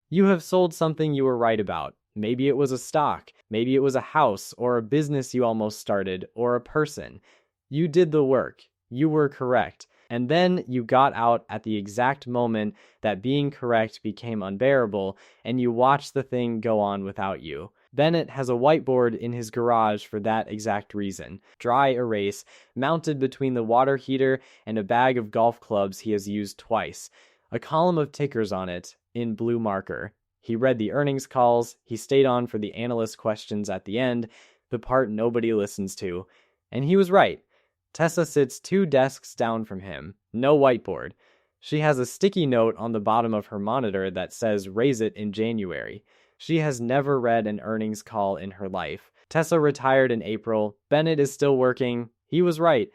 You have sold something you were right about. Maybe it was a stock, maybe it was a house or a business you almost started, or a person. You did the work. You were correct. And then you got out at the exact moment that being correct became unbearable, and you watched the thing go on without you. Bennett has a whiteboard in his garage for that exact reason. Dry erase, mounted between the water heater and a bag of golf clubs he has used twice. A column of tickers on it, in blue marker. He read the earnings calls, he stayed on for the analyst questions at the end, the part nobody listens to. And he was right. Tessa sits 2 desks down from him, no whiteboard. She has a sticky note on the bottom of her monitor that says raise it in January. She has never read an earnings call in her life. Tessa retired in April. Bennett is still working. He was right.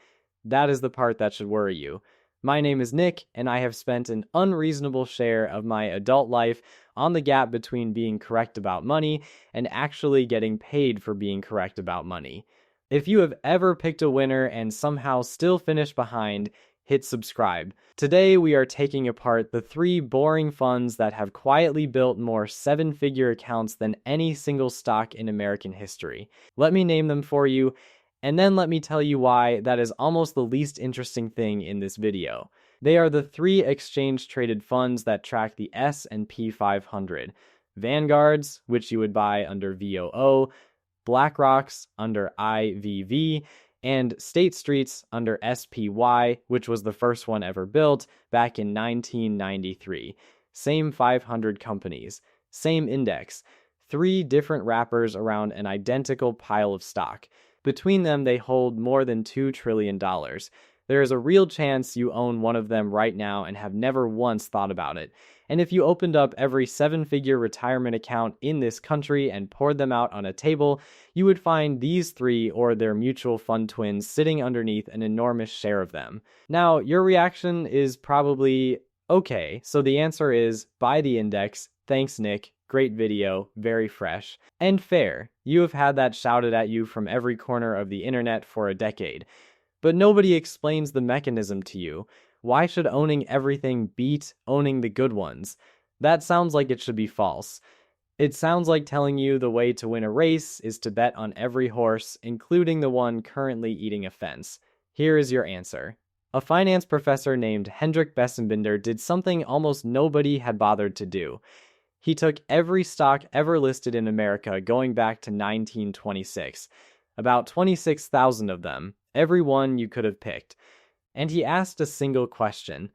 That is the part that should worry you. My name is Nick, and I have spent an unreasonable share of my adult life on the gap between being correct about money and actually getting paid for being correct about money. If you have ever picked a winner and somehow still finished behind, hit subscribe. Today we are taking apart the 3 boring funds that have quietly built more 7-figure accounts than any single stock in American history. Let me name them for you, and then let me tell you why that is almost the least interesting thing in this video. They are the 3 exchange-traded funds that track the S&P 500. Vanguard's, which you would buy under VOO, BlackRock's under IVV, and State Street's under SPY, which was the first one ever built back in 1993. Same 500 companies, same index, 3 different wrappers around an identical pile of stock. Between them, they hold more than $2 trillion. There is a real chance you own one of them right now and have never once thought about it. And if you opened up every 7-figure retirement account in this country and poured them out on a table, you would find these 3 or their mutual fund twins sitting underneath an enormous share of them. Now, your reaction is probably, okay, so the answer is buy the index. Thanks, Nick. Great video, very fresh. And fair, you have had that shouted at you from every corner of the internet for a decade. But nobody explains the mechanism to you. Why should owning everything beat owning the good ones? That sounds like it should be false. It sounds like telling you the way to win a race is to bet on every horse, including the one currently eating a fence. Here is your answer. A finance professor named Hendrik Bessenbinder did something almost nobody had bothered to do. He took every stock ever listed in America going back to 1926, about 26,000 of them, every one you could have picked, and he asked a single question.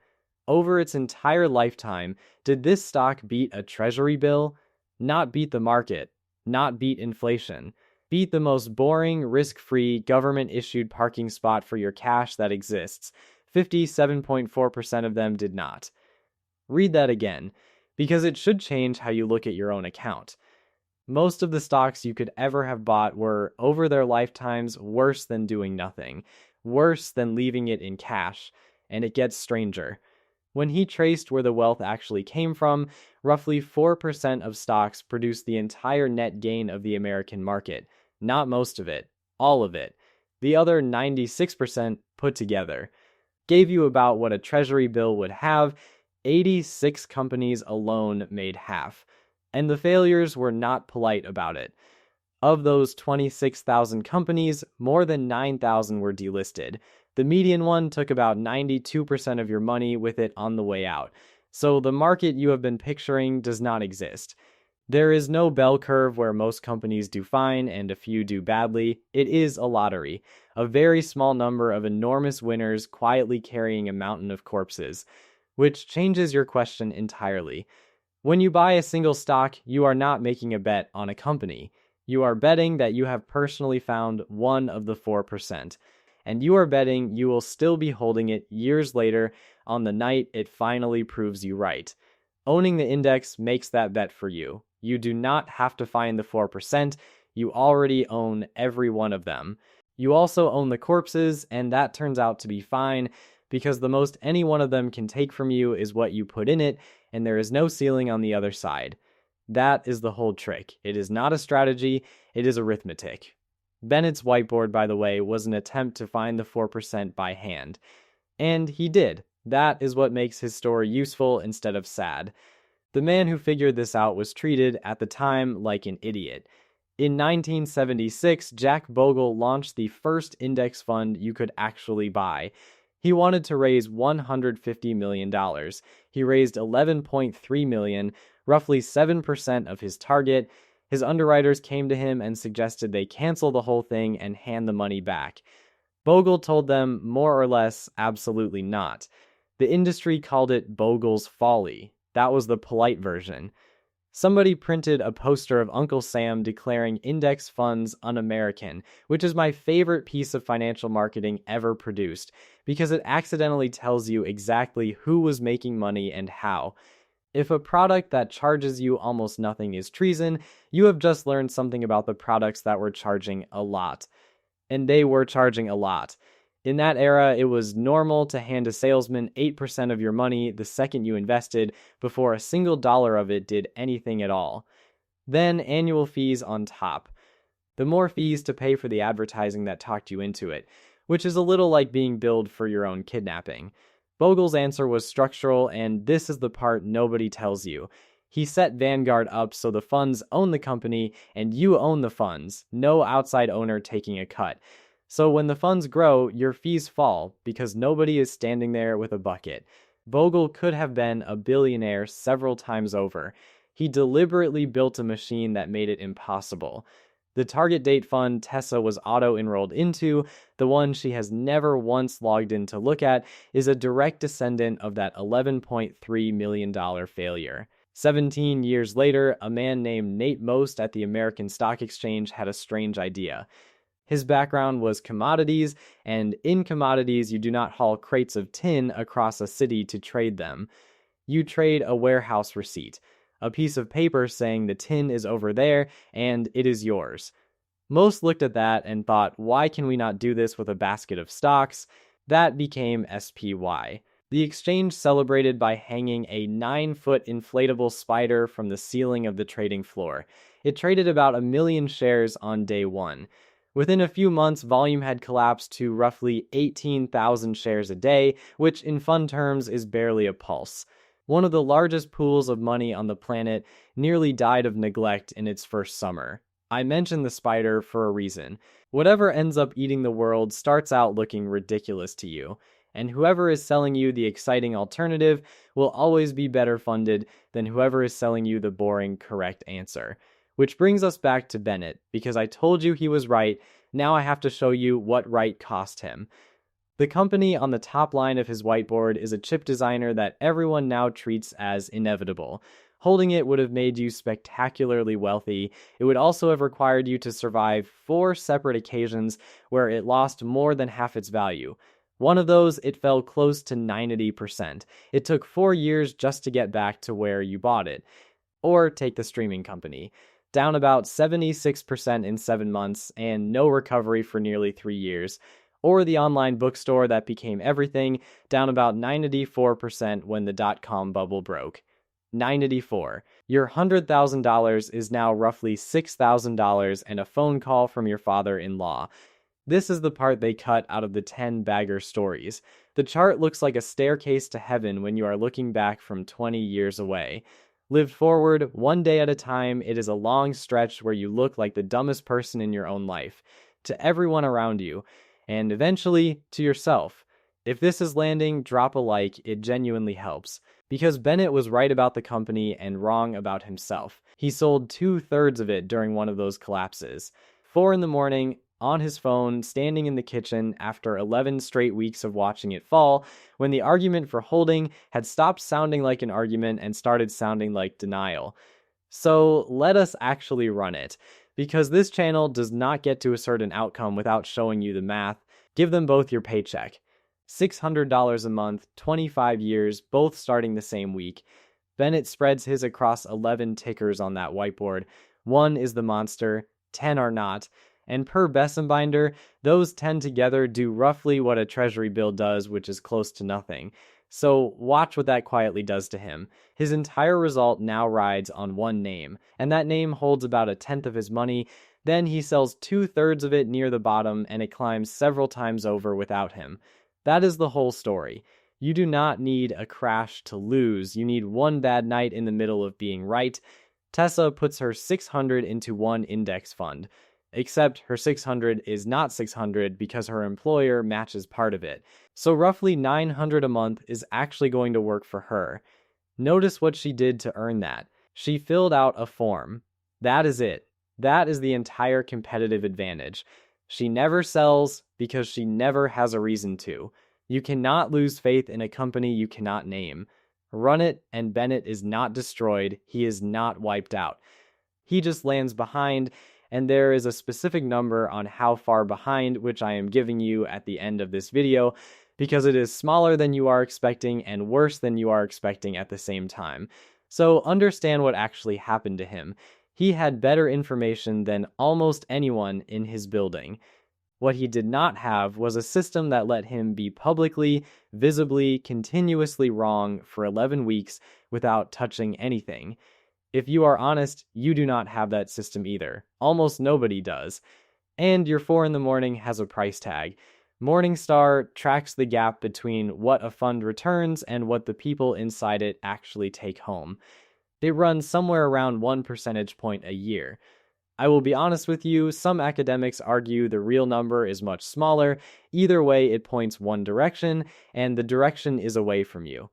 Over its entire lifetime, did this stock beat a treasury bill? Not beat the market, not beat inflation, beat the most boring, risk-free, government-issued parking spot for your cash that exists. 57.4% of them did not. Read that again, because it should change how you look at your own account. Most of the stocks you could ever have bought were, over their lifetimes, worse than doing nothing, worse than leaving it in cash, and it gets stranger. When he traced where the wealth actually came from, roughly 4% of stocks produced the entire net gain of the American market. Not most of it, all of it. The other 96% put together. Gave you about what a treasury bill would have. 86 companies alone made half, and the failures were not polite about it. Of those 26,000 companies, more than 9,000 were delisted. The median one took about 92% of your money with it on the way out. So the market you have been picturing does not exist. There is no bell curve where most companies do fine and a few do badly. It is a lottery, a very small number of enormous winners quietly carrying a mountain of corpses. Which changes your question entirely. When you buy a single stock, you are not making a bet on a company. You are betting that you have personally found one of the 4%, and you are betting you will still be holding it years later on the night it finally proves you right. Owning the index makes that bet for you. You do not have to find the 4%, you already own every one of them. You also own the corpses, and that turns out to be fine, because the most any one of them can take from you is what you put in it, and there is no ceiling on the other side. That is the whole trick. It is not a strategy, it is arithmetic. Bennett's whiteboard, by the way, was an attempt to find the 4% by hand. And he did. That is what makes his story useful instead of sad. The man who figured this out was treated, at the time, like an idiot. In 1976, Jack Bogle launched the first index fund you could actually buy. He wanted to raise $150 million. He raised $11.3 million, roughly 7% of his target. His underwriters came to him and suggested they cancel the whole thing and hand the money back. Bogle told them more or less absolutely not. The industry called it Bogle's folly. That was the polite version. Somebody printed a poster of Uncle Sam declaring index funds un-American, which is my favorite piece of financial marketing ever produced, because it accidentally tells you exactly who was making money and how. If a product that charges you almost nothing is treason, you have just learned something about the products that were charging a lot. And they were charging a lot. In that era, it was normal to hand a salesman 8% of your money the second you invested before a single dollar of it did anything at all. Then annual fees on top. The more fees to pay for the advertising that talked you into it, which is a little like being billed for your own kidnapping. Bogle's answer was structural, and this is the part nobody tells you. He set Vanguard up so the funds own the company and you own the funds, no outside owner taking a cut. So when the funds grow, your fees fall because nobody is standing there with a bucket. Bogle could have been a billionaire several times over. He deliberately built a machine that made it impossible. The target date fund Tessa was auto-enrolled into, the one she has never once logged in to look at, is a direct descendant of that $11.3 million failure. 17 years later, a man named Nate Most at the American Stock Exchange had a strange idea. His background was commodities, and in commodities you do not haul crates of tin across a city to trade them. You trade a warehouse receipt, a piece of paper saying the tin is over there and it is yours. Most looked at that and thought, why can we not do this with a basket of stocks? That became SPY. The exchange celebrated by hanging a 9-foot inflatable spider from the ceiling of the trading floor. It traded about 1 million shares on day one. Within a few months, volume had collapsed to roughly 18,000 shares a day, which in fund terms is barely a pulse. One of the largest pools of money on the planet nearly died of neglect in its first summer. I mentioned the spider for a reason. Whatever ends up eating the world starts out looking ridiculous to you, and whoever is selling you the exciting alternative will always be better funded than whoever is selling you the boring correct answer. Which brings us back to Bennett, because I told you he was right, now I have to show you what right cost him. The company on the top line of his whiteboard is a chip designer that everyone now treats as inevitable. Holding it would have made you spectacularly wealthy. It would also have required you to survive 4 separate occasions where it lost more than half its value. One of those, it fell close to 90%. It took 4 years just to get back to where you bought it. Or take the streaming company. Down about 76% in 7 months, and no recovery for nearly 3 years. Or the online bookstore that became everything, down about 94% when the dot-com bubble broke. 984. Your $100,000 is now roughly $6,000 and a phone call from your father-in-law. This is the part they cut out of the 10 bagger stories. The chart looks like a staircase to heaven when you are looking back from 20 years away. Lived forward, one day at a time, it is a long stretch where you look like the dumbest person in your own life, to everyone around you, and eventually to yourself. If this is landing, drop a like, it genuinely helps. Because Bennett was right about the company and wrong about himself. He sold 2/3 of it during one of those collapses. 4 in the morning, on his phone, standing in the kitchen after 11 straight weeks of watching it fall, when the argument for holding had stopped sounding like an argument and started sounding like denial. So let us actually run it, because this channel does not get to a certain outcome without showing you the math. Give them both your paycheck. $600 a month, 25 years, both starting the same week. Bennett spreads his across 11 tickers on that whiteboard. 1 is the monster, 10 are not. And per Bessembinder, those 10 together do roughly what a treasury bill does, which is close to nothing. So watch what that quietly does to him. His entire result now rides on one name, and that name holds about 1/10 of his money. Then he sells 2/3 of it near the bottom, and it climbs several times over without him. That is the whole story. You do not need a crash to lose. You need one bad night in the middle of being right. Tessa puts her 600 into one index fund, except her 600 is not 600 because her employer matches part of it. So roughly 900 a month is actually going to work for her. Notice what she did to earn that. She filled out a form. That is it. That is the entire competitive advantage. She never sells because she never has a reason to. You cannot lose faith in a company you cannot name. Run it, and Bennett is not destroyed. He is not wiped out. He just lands behind, and there is a specific number on how far behind, which I am giving you at the end of this video, because it is smaller than you are expecting and worse than you are expecting at the same time. So understand what actually happened to him. He had better information than almost anyone in his building. What he did not have was a system that let him be publicly, visibly, continuously wrong for 11 weeks without touching anything. If you are honest, you do not have that system either. Almost nobody does. And your 4 in the morning has a price tag. Morningstar tracks the gap between what a fund returns and what the people inside it actually take home. They run somewhere around 1 percentage point a year. I will be honest with you, some academics argue the real number is much smaller. Either way, it points one direction, and the direction is away from you.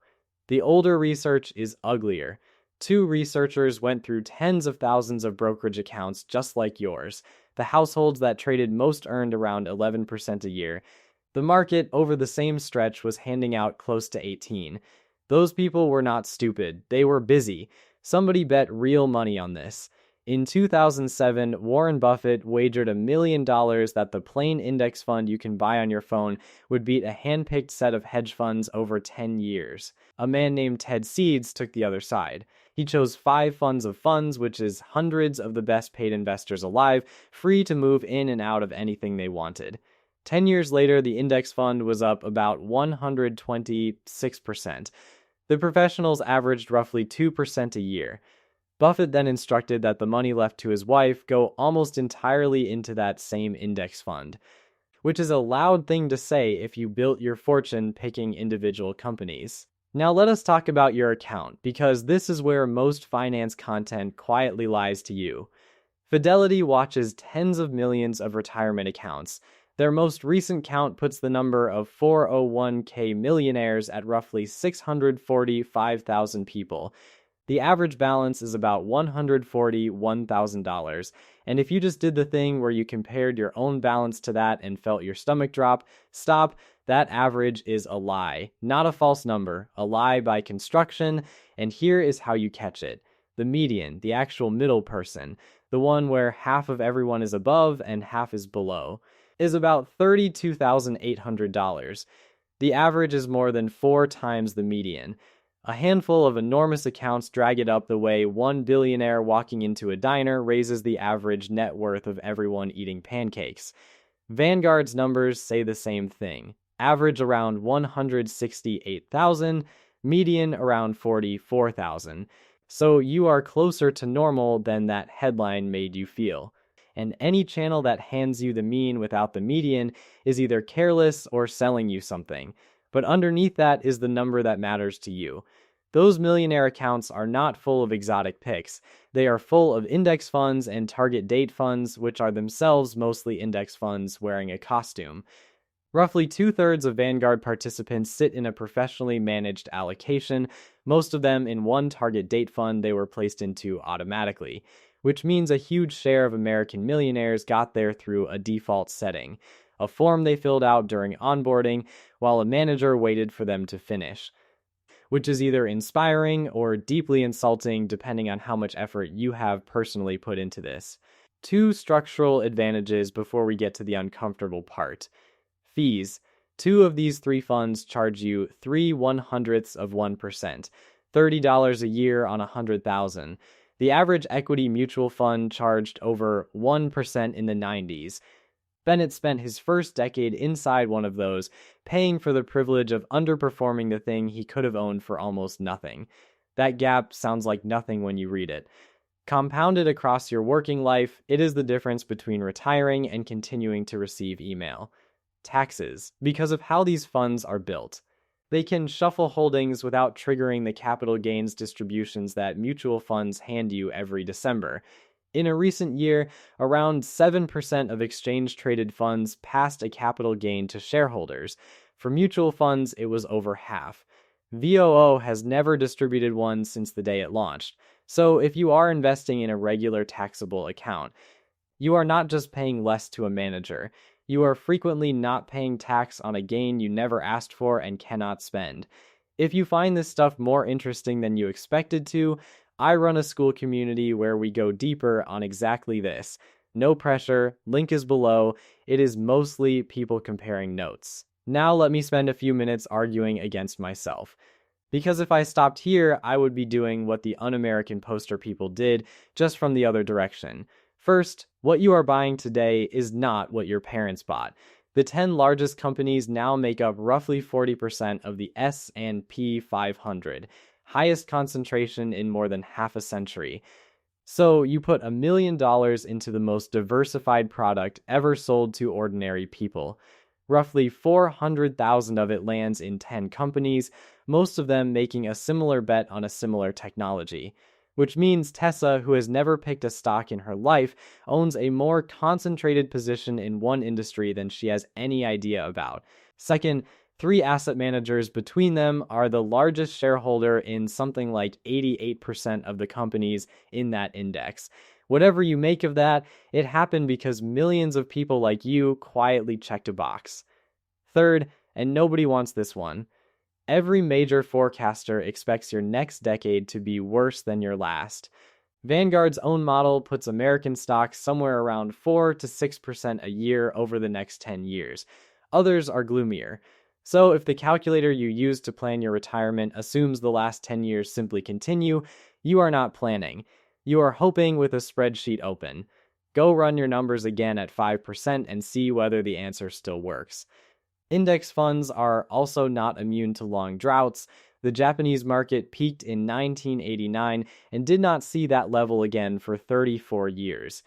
The older research is uglier. 2 researchers went through tens of thousands of brokerage accounts just like yours. The households that traded most earned around 11% a year. The market over the same stretch was handing out close to 18. Those people were not stupid. They were busy. Somebody bet real money on this. In 2007, Warren Buffett wagered $1 million that the plain index fund you can buy on your phone would beat a hand-picked set of hedge funds over 10 years. A man named Ted Seeds took the other side. He chose 5 funds of funds, which is hundreds of the best paid investors alive, free to move in and out of anything they wanted. 10 years later, the index fund was up about 126%. The professionals averaged roughly 2% a year. Buffett then instructed that the money left to his wife go almost entirely into that same index fund, which is a loud thing to say if you built your fortune picking individual companies. Now let us talk about your account, because this is where most finance content quietly lies to you. Fidelity watches tens of millions of retirement accounts. Their most recent count puts the number of 401k millionaires at roughly 645,000 people. The average balance is about $141,000, and if you just did the thing where you compared your own balance to that and felt your stomach drop, stop, that average is a lie. Not a false number, a lie by construction, and here is how you catch it. The median, the actual middle person, the one where half of everyone is above and half is below, is about $32,800. The average is more than 4 times the median. A handful of enormous accounts drag it up the way one billionaire walking into a diner raises the average net worth of everyone eating pancakes. Vanguard's numbers say the same thing. Average around 168,000, median around 44,000. So you are closer to normal than that headline made you feel. And any channel that hands you the mean without the median is either careless or selling you something. But underneath that is the number that matters to you. Those millionaire accounts are not full of exotic picks. They are full of index funds and target date funds, which are themselves mostly index funds wearing a costume. Roughly 2/3 of Vanguard participants sit in a professionally managed allocation, most of them in one target date fund they were placed into automatically, which means a huge share of American millionaires got there through a default setting, a form they filled out during onboarding while a manager waited for them to finish, which is either inspiring or deeply insulting depending on how much effort you have personally put into this. 2 structural advantages before we get to the uncomfortable part. Fees. 2 of these 3 funds charge you 0.03%, $30 a year on 100,000. The average equity mutual fund charged over 1% in the 90s. Bennett spent his first decade inside one of those, paying for the privilege of underperforming the thing he could have owned for almost nothing. That gap sounds like nothing when you read it. Compounded across your working life, it is the difference between retiring and continuing to receive email. Taxes, because of how these funds are built. They can shuffle holdings without triggering the capital gains distributions that mutual funds hand you every December. In a recent year, around 7% of exchange traded funds passed a capital gain to shareholders. For mutual funds, it was over half. VOO has never distributed one since the day it launched. So if you are investing in a regular taxable account, you are not just paying less to a manager. You are frequently not paying tax on a gain you never asked for and cannot spend. If you find this stuff more interesting than you expected to, I run a school community where we go deeper on exactly this. No pressure, link is below. It is mostly people comparing notes. Now let me spend a few minutes arguing against myself. Because if I stopped here, I would be doing what the un-American poster people did, just from the other direction. First, what you are buying today is not what your parents bought. The 10 largest companies now make up roughly 40% of the S&P 500, highest concentration in more than half a century. So you put $1 million into the most diversified product ever sold to ordinary people. Roughly 400,000 of it lands in 10 companies, most of them making a similar bet on a similar technology. Which means Tessa, who has never picked a stock in her life, owns a more concentrated position in one industry than she has any idea about. Second, 3 asset managers between them are the largest shareholder in something like 88% of the companies in that index. Whatever you make of that, it happened because millions of people like you quietly checked a box. Third, and nobody wants this one, every major forecaster expects your next decade to be worse than your last. Vanguard's own model puts American stocks somewhere around 4 to 6% a year over the next 10 years. Others are gloomier. So if the calculator you use to plan your retirement assumes the last 10 years simply continue, you are not planning. You are hoping with a spreadsheet open. Go run your numbers again at 5% and see whether the answer still works. Index funds are also not immune to long droughts. The Japanese market peaked in 1989 and did not see that level again for 34 years.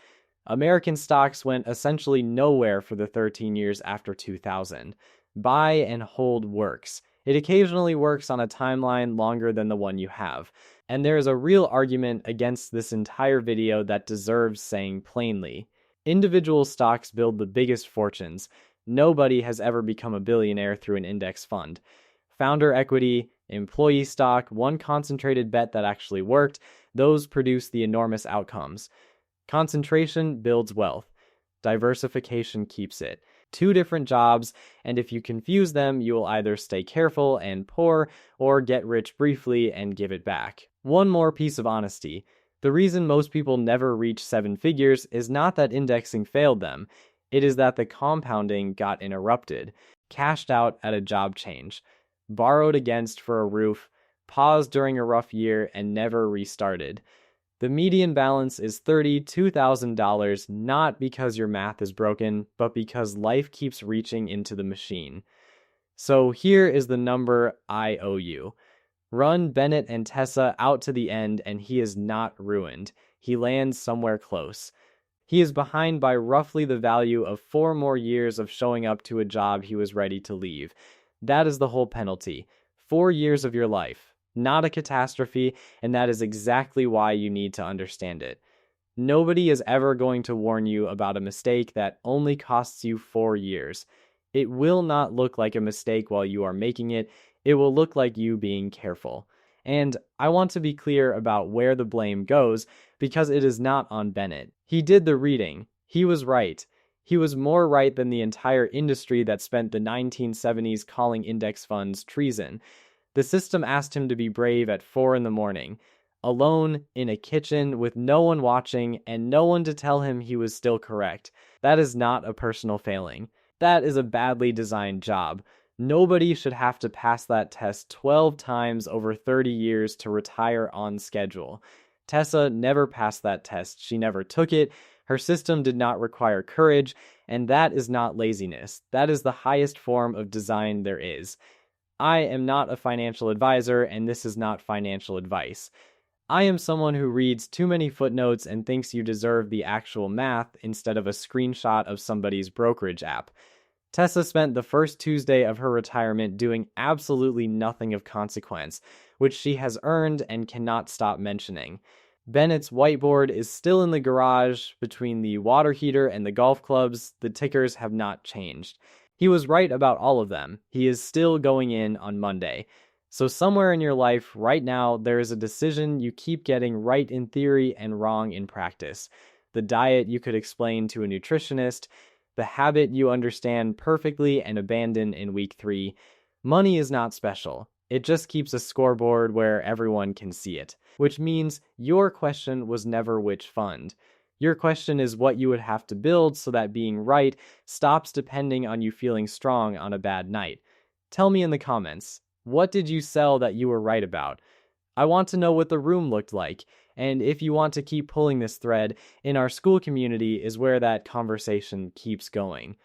American stocks went essentially nowhere for the 13 years after 2000. Buy and hold works. It occasionally works on a timeline longer than the one you have. And there is a real argument against this entire video that deserves saying plainly. Individual stocks build the biggest fortunes. Nobody has ever become a billionaire through an index fund. Founder equity, employee stock, one concentrated bet that actually worked, those produce the enormous outcomes. Concentration builds wealth. Diversification keeps it. 2 different jobs, and if you confuse them, you will either stay careful and poor, or get rich briefly and give it back. One more piece of honesty. The reason most people never reach 7 figures is not that indexing failed them. It is that the compounding got interrupted, cashed out at a job change, borrowed against for a roof, paused during a rough year, and never restarted. The median balance is $32,000 not because your math is broken, but because life keeps reaching into the machine. So here is the number I owe you. Run Bennett and Tessa out to the end and he is not ruined. He lands somewhere close. He is behind by roughly the value of 4 more years of showing up to a job he was ready to leave. That is the whole penalty. 4 years of your life. Not a catastrophe, and that is exactly why you need to understand it. Nobody is ever going to warn you about a mistake that only costs you 4 years. It will not look like a mistake while you are making it. It will look like you being careful. And I want to be clear about where the blame goes, because it is not on Bennett. He did the reading. He was right. He was more right than the entire industry that spent the 1970s calling index funds treason. The system asked him to be brave at 4 in the morning, alone in a kitchen with no one watching and no one to tell him he was still correct. That is not a personal failing. That is a badly designed job. Nobody should have to pass that test 12 times over 30 years to retire on schedule. Tessa never passed that test. She never took it. Her system did not require courage, and that is not laziness. That is the highest form of design there is. I am not a financial advisor, and this is not financial advice. I am someone who reads too many footnotes and thinks you deserve the actual math instead of a screenshot of somebody's brokerage app. Tessa spent the first Tuesday of her retirement doing absolutely nothing of consequence, which she has earned and cannot stop mentioning. Bennett's whiteboard is still in the garage. Between the water heater and the golf clubs, the tickers have not changed. He was right about all of them. He is still going in on Monday. So, somewhere in your life right now, there is a decision you keep getting right in theory and wrong in practice. The diet you could explain to a nutritionist, the habit you understand perfectly and abandon in week 3. Money is not special. It just keeps a scoreboard where everyone can see it, which means your question was never which fund. Your question is what you would have to build so that being right stops depending on you feeling strong on a bad night. Tell me in the comments, what did you sell that you were right about? I want to know what the room looked like, and if you want to keep pulling this thread, in our school community is where that conversation keeps going.